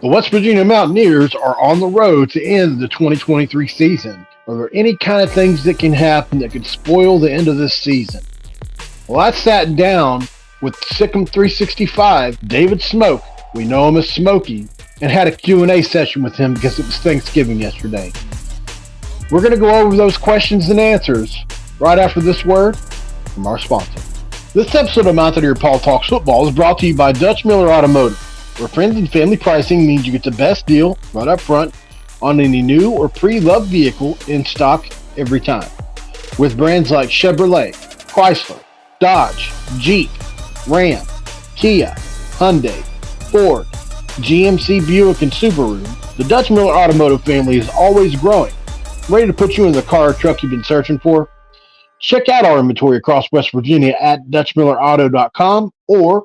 The West Virginia Mountaineers are on the road to end the 2023 season. Are there any kind of things that can happen that could spoil the end of this season? Well, I sat down with Sicem 365, David Smoak, we know him as Smokey, and had a Q&A session with him because it was Thanksgiving yesterday. We're going to go over those questions and answers right after this word from our sponsor. This episode of Mountaineer Paul Talks Football is brought to you by Dutch Miller Automotive, where friends and family pricing means you get the best deal right up front on any new or pre-loved vehicle in stock every time. With brands like Chevrolet, Chrysler, Dodge, Jeep, Ram, Kia, Hyundai, Ford, GMC, Buick, and Subaru, the Dutch Miller Automotive family is always growing, ready to put you in the car or truck you've been searching for. Check out our inventory across West Virginia at DutchMillerAuto.com or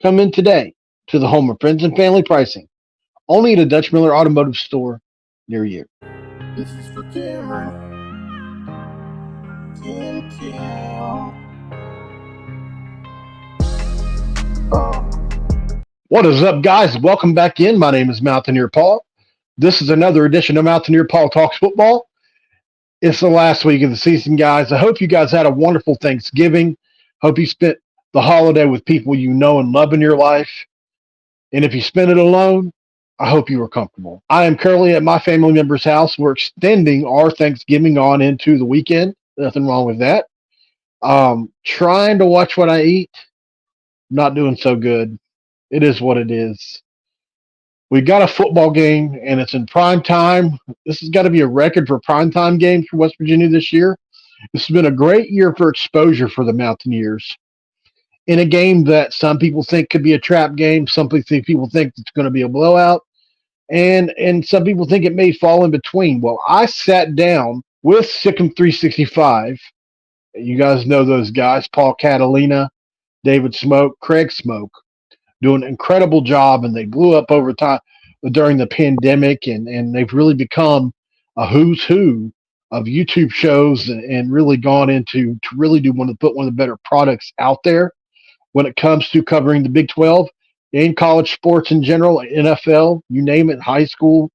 come in today to the home of friends and family pricing, only at a Dutch Miller Automotive store near you. This is for Cameron. What is up, guys? Welcome back in. My name is Mountaineer Paul. This is another edition of Mountaineer Paul Talks Football. It's the last week of the season, guys. I hope you guys had a wonderful Thanksgiving. Hope you spent the holiday with people you know and love in your life. And if you spent it alone, I hope you were comfortable. I am currently at my family member's house. We're extending our Thanksgiving on into the weekend. Nothing wrong with that. Trying to watch what I eat. Not doing so good. It is what it is. We got a football game, and it's in prime time. This has got to be a record for prime time games for West Virginia this year. This has been a great year for exposure for the Mountaineers in a game that some people think could be a trap game. Some people think it's going to be a blowout, and some people think it may fall in between. Well, I sat down with Sicem 365. You guys know those guys, Paul Catalina, David Smoak, Craig Smoak, doing an incredible job, and they blew up over time during the pandemic, and they've really become a who's who of YouTube shows and really gone into to really put one of the better products out there when it comes to covering the Big 12 and college sports in general, NFL, you name it, high school.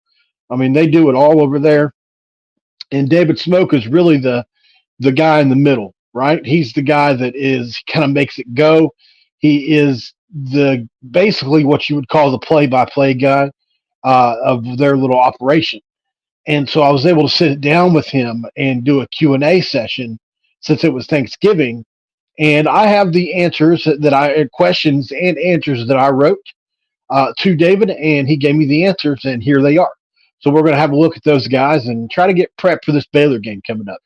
I mean, they do it all over there. And David Smoak is really the guy in the middle, right? He's the guy that is kind of makes it go. He is the basically what you would call the play-by-play guy of their little operation. And so I was able to sit down with him and do a Q&A session since it was Thanksgiving. And I have the answers questions and answers that I wrote to David, and he gave me the answers, and here they are. So we're going to have a look at those guys and try to get prepped for this Baylor game coming up.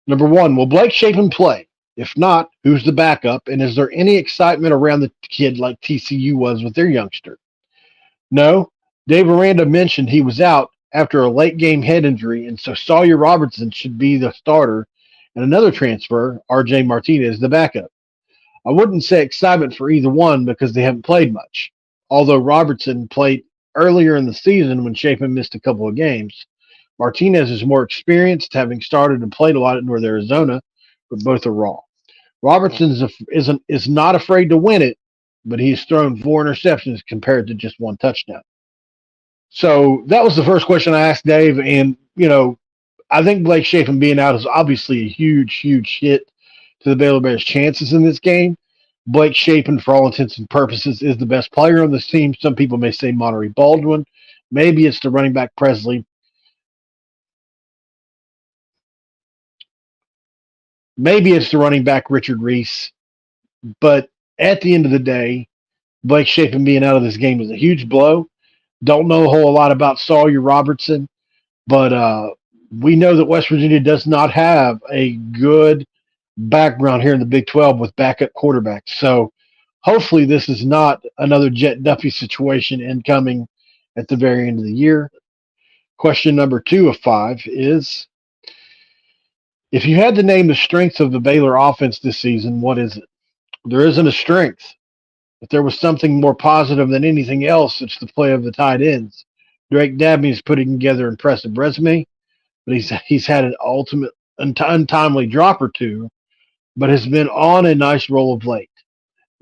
Number one, will Blake Shapen play? If not, who's the backup? And is there any excitement around the kid like TCU was with their youngster? No. Dave Aranda mentioned he was out after a late game head injury, and so Sawyer Robertson should be the starter, and another transfer, R.J. Martinez, the backup. I wouldn't say excitement for either one because they haven't played much, although Robertson played earlier in the season when Shapen missed a couple of games. Martinez is more experienced, having started and played a lot at North Arizona, but both are raw. Robertson is not afraid to win it, but he's thrown 4 interceptions compared to just 1 touchdown. So that was the first question I asked Dave, and I think Blake Shapen being out is obviously a huge, huge hit to the Baylor Bears' chances in this game. Blake Shapen, for all intents and purposes, is the best player on this team. Some people may say Monterey Baldwin. Maybe it's the running back Presley. Maybe it's the running back Richard Reese. But at the end of the day, Blake Shapen being out of this game is a huge blow. Don't know a whole lot about Sawyer Robertson, but we know that West Virginia does not have a good background here in the Big 12 with backup quarterbacks. So hopefully this is not another Jet Duffy situation incoming at the very end of the year. Question number 2 of 5 is, if you had to name the strengths of the Baylor offense this season, what is it? There isn't a strength. If there was something more positive than anything else, it's the play of the tight ends. Drake Dabney is putting together an impressive resume, but he's had an ultimate untimely drop or two, but has been on a nice roll of late.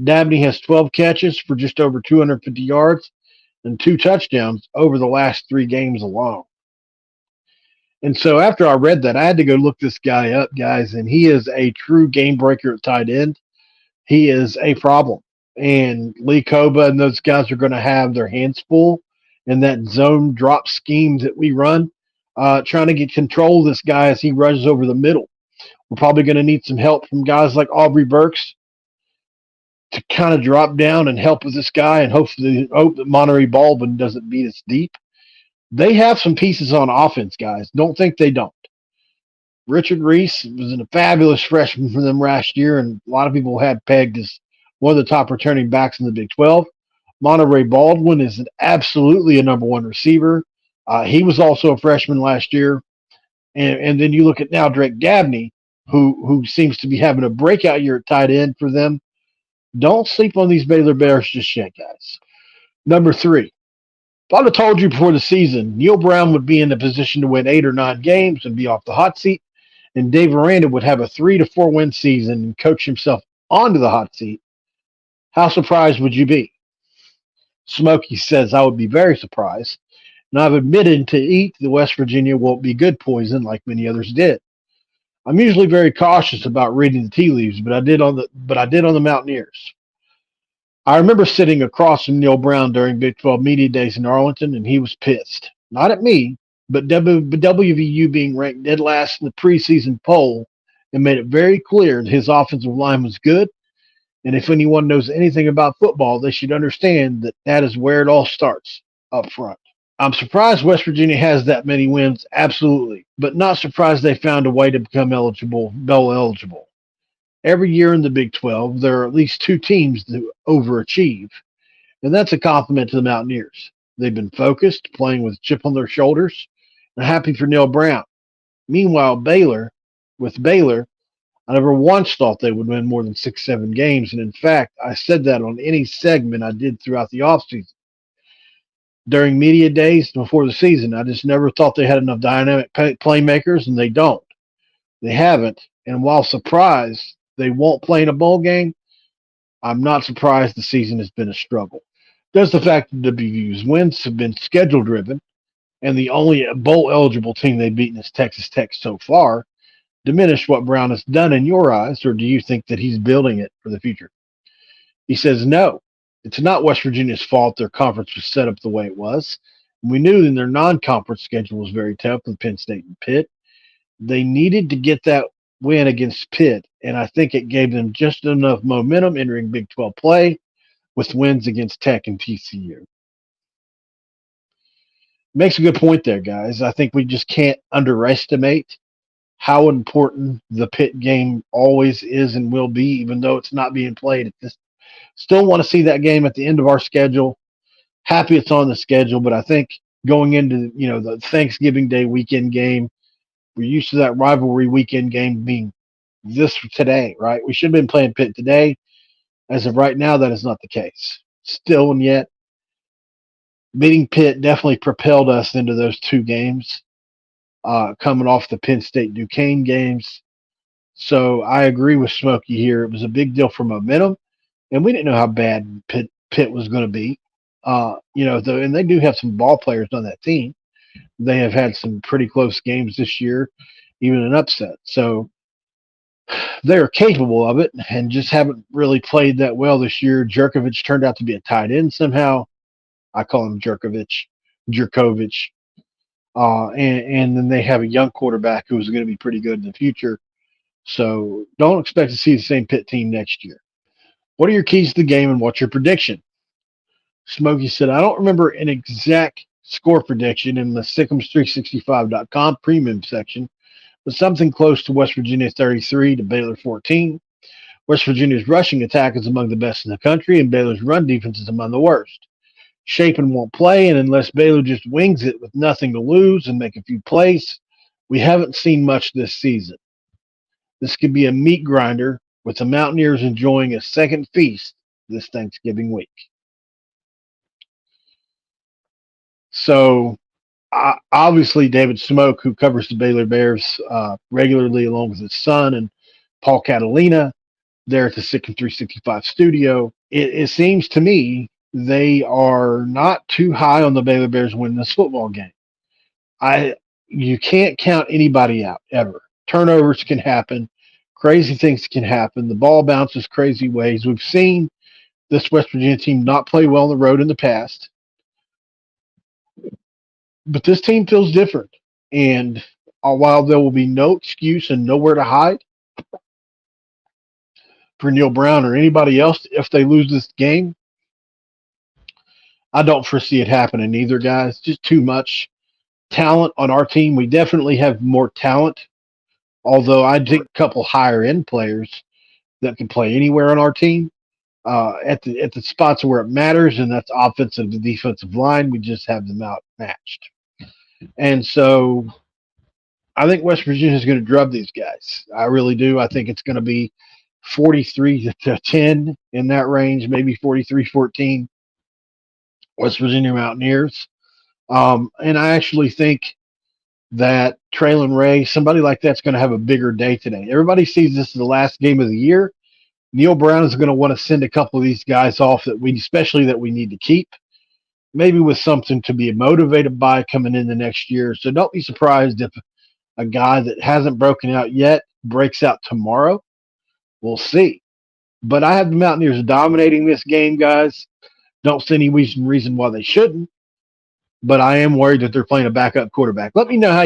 Dabney has 12 catches for just over 250 yards and 2 touchdowns over the last 3 games alone. And so after I read that, I had to go look this guy up, guys, and he is a true game breaker at tight end. He is a problem. And Lee Koba and those guys are going to have their hands full in that zone drop scheme that we run, trying to get control of this guy as he rushes over the middle. We're probably going to need some help from guys like Aubrey Burks to kind of drop down and help with this guy and hope that Monterey Baldwin doesn't beat us deep. They have some pieces on offense, guys. Don't think they don't. Richard Reese was a fabulous freshman for them last year, and a lot of people had pegged as one of the top returning backs in the Big 12. Monterey Baldwin is absolutely a number 1 receiver. He was also a freshman last year. And then you look at now Drake Dabney, who seems to be having a breakout year at tight end for them. Don't sleep on these Baylor Bears just yet, guys. Number 3. If I'd have told you before the season Neil Brown would be in a position to win 8 or 9 games and be off the hot seat, and Dave Aranda would have a 3 to 4 win season and coach himself onto the hot seat, how surprised would you be? Smokey says, I would be very surprised. And I've admitted to eat the West Virginia won't be good poison like many others did. I'm usually very cautious about reading the tea leaves, but I did on the Mountaineers. I remember sitting across from Neil Brown during Big 12 Media Days in Arlington, and he was pissed. Not at me, but WVU being ranked dead last in the preseason poll and made it very clear that his offensive line was good. And if anyone knows anything about football, they should understand that that is where it all starts, up front. I'm surprised West Virginia has that many wins, absolutely, but not surprised they found a way to become bowl eligible. Every year in the Big 12, there are at least 2 teams that overachieve, and that's a compliment to the Mountaineers. They've been focused, playing with a chip on their shoulders, and happy for Neil Brown. Meanwhile, Baylor, I never once thought they would win more than 6, 7 games, and in fact, I said that on any segment I did throughout the offseason. During media days before the season, I just never thought they had enough dynamic playmakers, and they don't. They haven't, and while surprised they won't play in a bowl game, I'm not surprised the season has been a struggle. Does the fact that WVU's wins have been schedule driven, and the only bowl eligible team they've beaten is Texas Tech so far, diminish what Brown has done in your eyes, or do you think that he's building it for the future? He says, no, it's not West Virginia's fault their conference was set up the way it was. We knew that their non-conference schedule was very tough with Penn State and Pitt. They needed to get that win against Pitt, and I think it gave them just enough momentum entering Big 12 play with wins against Tech and TCU. Makes a good point there, guys. I think we just can't underestimate how important the Pitt game always is and will be, even though it's not being played at this. Still want to see that game at the end of our schedule. Happy it's on the schedule, but I think going into the Thanksgiving Day weekend game, we're used to that rivalry weekend game being this today, right? We should have been playing Pitt today. As of right now, that is not the case. Still and yet, beating Pitt definitely propelled us into those 2 games, coming off the Penn State Duquesne games. So I agree with Smokey here. It was a big deal for momentum, and we didn't know how bad Pitt was going to be. And they do have some ball players on that team. They have had some pretty close games this year, even an upset. So they are capable of it and just haven't really played that well this year. Jerkovich turned out to be a tight end somehow. I call him Jerkovich. And then they have a young quarterback who is going to be pretty good in the future. So don't expect to see the same Pitt team next year. What are your keys to the game and what's your prediction? Smokey said, I don't remember an exact score prediction in the Sicem365.com premium section, but something close to West Virginia 33 to Baylor 14. West Virginia's rushing attack is among the best in the country, and Baylor's run defense is among the worst. Shapen won't play, and unless Baylor just wings it with nothing to lose and make a few plays, we haven't seen much this season. This could be a meat grinder, with the Mountaineers enjoying a second feast this Thanksgiving week. So, obviously, David Smoak, who covers the Baylor Bears regularly, along with his son and Paul Catalina, there at the Sicem 365 studio, it seems to me they are not too high on the Baylor Bears winning this football game. You can't count anybody out ever. Turnovers can happen. Crazy things can happen. The ball bounces crazy ways. We've seen this West Virginia team not play well on the road in the past, but this team feels different. And while there will be no excuse and nowhere to hide for Neil Brown or anybody else if they lose this game, I don't foresee it happening either, guys. Just too much talent on our team. We definitely have more talent, although I think a couple higher end players that can play anywhere on our team. At the spots where it matters, and that's offensive and defensive line, we just have them outmatched. And so I think West Virginia is going to drub these guys. I really do. I think it's going to be 43-10 in that range, maybe 43-14. West Virginia Mountaineers. And I actually think that Traylon Ray, somebody like that's going to have a bigger day today. Everybody sees this as the last game of the year. Neil Brown is going to want to send a couple of these guys off especially that we need to keep, maybe with something to be motivated by coming in the next year. So don't be surprised if a guy that hasn't broken out yet breaks out tomorrow. We'll see. But I have the Mountaineers dominating this game, guys. Don't see any reason why they shouldn't. But I am worried that they're playing a backup quarterback. Let me know how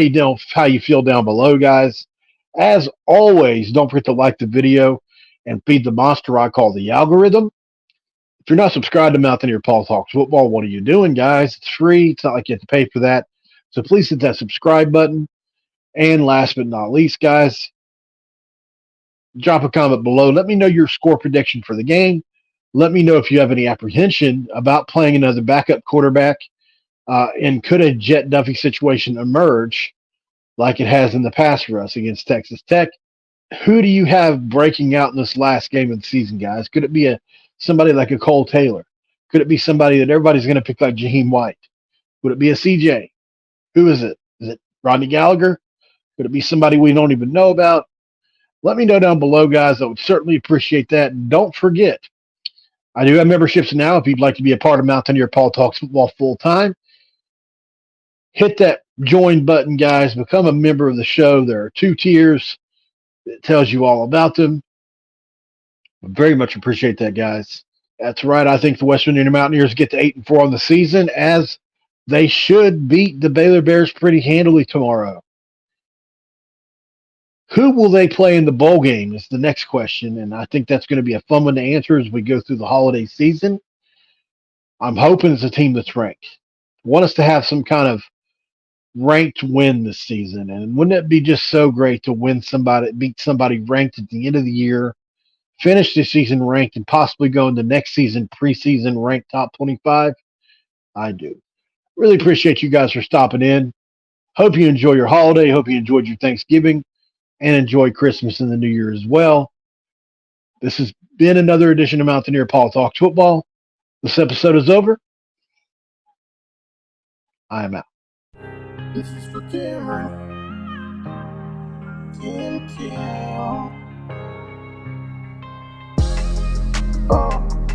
you feel down below, guys. As always, don't forget to like the video and feed the monster I call the algorithm. If you're not subscribed to Mountaineer Paul Talks Football, what are you doing, guys? It's free. It's not like you have to pay for that. So please hit that subscribe button. And last but not least, guys, drop a comment below. Let me know your score prediction for the game. Let me know if you have any apprehension about playing another backup quarterback. And could a Jet Duffy situation emerge like it has in the past for us against Texas Tech? Who do you have breaking out in this last game of the season, guys? Could it be somebody like a Cole Taylor? Could it be somebody that everybody's going to pick like Jaheim White? Would it be a CJ? Who is it? Is it Rodney Gallagher? Could it be somebody we don't even know about? Let me know down below, guys. I would certainly appreciate that. And don't forget, I do have memberships now if you'd like to be a part of Mountaineer Paul Talks Football full time. Hit that join button, guys. Become a member of the show. There are 2 tiers. It tells you all about them. I very much appreciate that, guys. That's right. I think the West Virginia Mountaineers get to 8-4 on the season, as they should beat the Baylor Bears pretty handily tomorrow. Who will they play in the bowl game is the next question, and I think that's going to be a fun one to answer as we go through the holiday season. I'm hoping it's a team that's ranked. I want us to have some kind of ranked win this season, and wouldn't it be just so great to beat somebody ranked at the end of the year, finish this season ranked, and possibly go into next season preseason ranked top 25? I do. Really appreciate you guys for stopping in. Hope you enjoy your holiday. Hope you enjoyed your Thanksgiving and enjoy Christmas and the New Year as well. This has been another edition of Mountaineer Paul Talks Football. This episode is over. I am out. This is for Cameron. Cam. Oh.